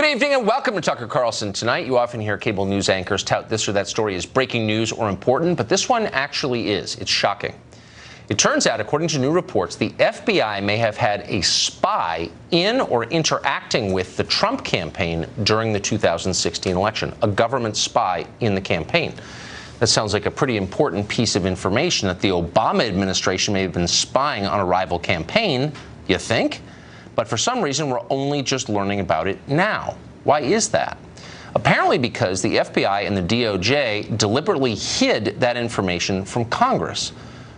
evening and welcome to Tucker Carlson Tonight. You often hear cable news anchors tout this or that story as breaking news or important, but this one actually is. It's shocking. It turns out, according to new reports, the FBI may have had a spy in or interacting with the Trump campaign during the 2016 election, a government spy in the campaign. That sounds like a pretty important piece of information, that the Obama administration may have been spying on a rival campaign, you think? But for some reason, we're only just learning about it now. Why is that? Apparently because the FBI and the DOJ deliberately hid that information from Congress.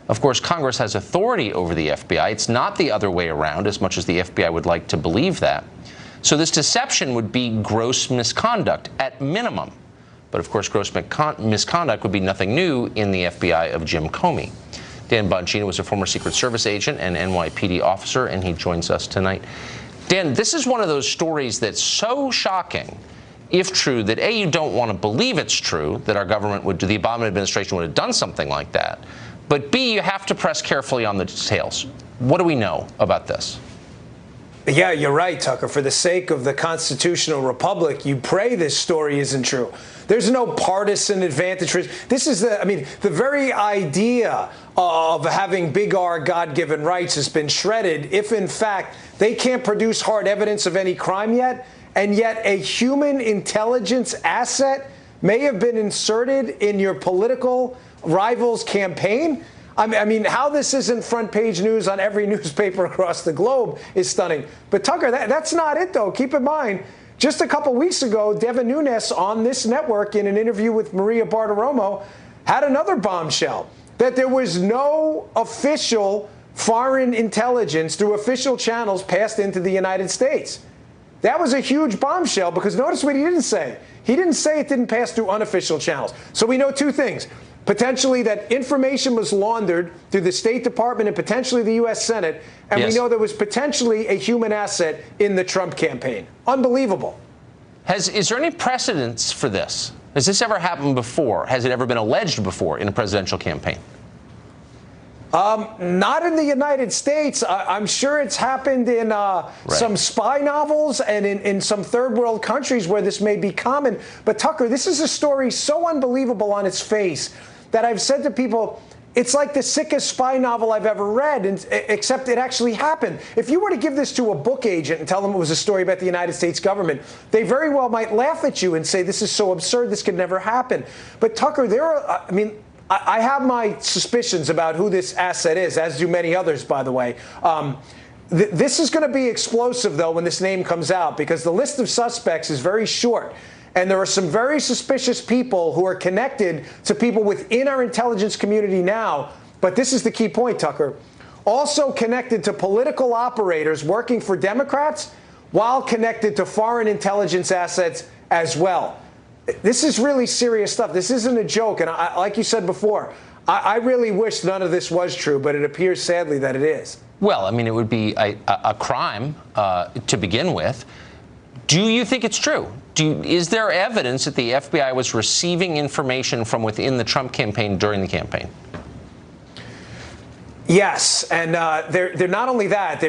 Of course, Congress has authority over the FBI. It's not the other way around, as much as the FBI would like to believe that. So this deception would be gross misconduct at minimum. But of course, gross misconduct would be nothing new in the FBI of Jim Comey. Dan Bongino was a former Secret Service agent and NYPD officer, and he joins us tonight. Dan, this is one of those stories that's so shocking, if true, that A, you don't want to believe it's true, that our government would do, the Obama administration would have done something like that. But B, you have to press carefully on the details. What do we know about this? Yeah, you're right, Tucker. For the sake of the constitutional republic, you pray this story isn't true. There's no partisan advantage. This is the very idea of having big R God-given rights has been shredded if, in fact, they can't produce hard evidence of any crime yet, and yet a human intelligence asset may have been inserted in your political rival's campaign. I mean, how this isn't front page news on every newspaper across the globe is stunning. But Tucker, that's not it, though. Keep in mind, just a couple weeks ago, Devin Nunes on this network in an interview with Maria Bartiromo had another bombshell, that there was no official foreign intelligence through official channels passed into the United States. That was a huge bombshell because notice what he didn't say. He didn't say it didn't pass through unofficial channels. So we know two things. Potentially that information was laundered through the State Department and potentially the U.S. Senate. And yes, we know there was potentially a human asset in the Trump campaign. Unbelievable. Is there any precedence for this? Has this ever happened before? Has it ever been alleged before in a presidential campaign? Not in the United States. I'm sure it's happened in some spy novels and in some third world countries where this may be common. But Tucker, this is a story so unbelievable on its face that I've said to people, it's like the sickest spy novel I've ever read, except it actually happened. If you were to give this to a book agent and tell them it was a story about the United States government, they very well might laugh at you and say, this is so absurd, this could never happen. But Tucker, I have my suspicions about who this asset is, as do many others, by the way. This is going to be explosive, though, when this name comes out, because the list of suspects is very short. And there are some very suspicious people who are connected to people within our intelligence community now. But this is the key point, Tucker. Also connected to political operators working for Democrats, while connected to foreign intelligence assets as well. This is really serious stuff. This isn't a joke. And like you said before, I really wish none of this was true, but it appears sadly that it is. Well, I mean, it would be a crime to begin with. Do you think it's true? Is there evidence that the FBI was receiving information from within the Trump campaign during the campaign? Yes, and they're not only that.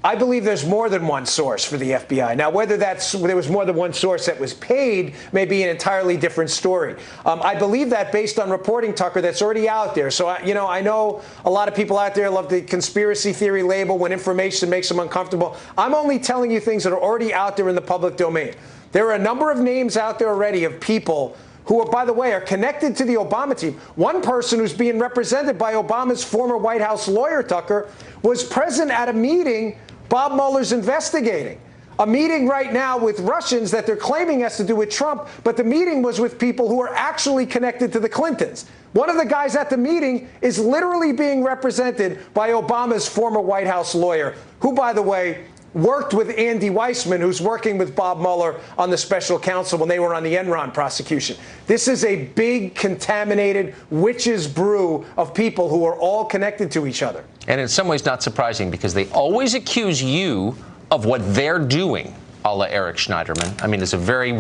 I believe there's more than one source for the FBI. Now, whether there was more than one source that was paid may be an entirely different story. I believe that based on reporting, Tucker, that's already out there. So, I know a lot of people out there love the conspiracy theory label when information makes them uncomfortable. I'm only telling you things that are already out there in the public domain. There are a number of names out there already of people who, by the way, are connected to the Obama team. One person who's being represented by Obama's former White House lawyer, Tucker, was present at a meeting Bob Mueller's investigating. A meeting right now with Russians that they're claiming has to do with Trump, but the meeting was with people who are actually connected to the Clintons. One of the guys at the meeting is literally being represented by Obama's former White House lawyer, who, by the way, worked with Andy Weissman, who's working with Bob Mueller on the special counsel when they were on the Enron prosecution. This is a big, contaminated witch's brew of people who are all connected to each other. And in some ways not surprising, because they always accuse you of what they're doing, a la Eric Schneiderman. I mean, it's a very...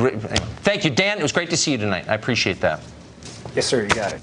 Thank you, Dan. It was great to see you tonight. I appreciate that. Yes, sir. You got it.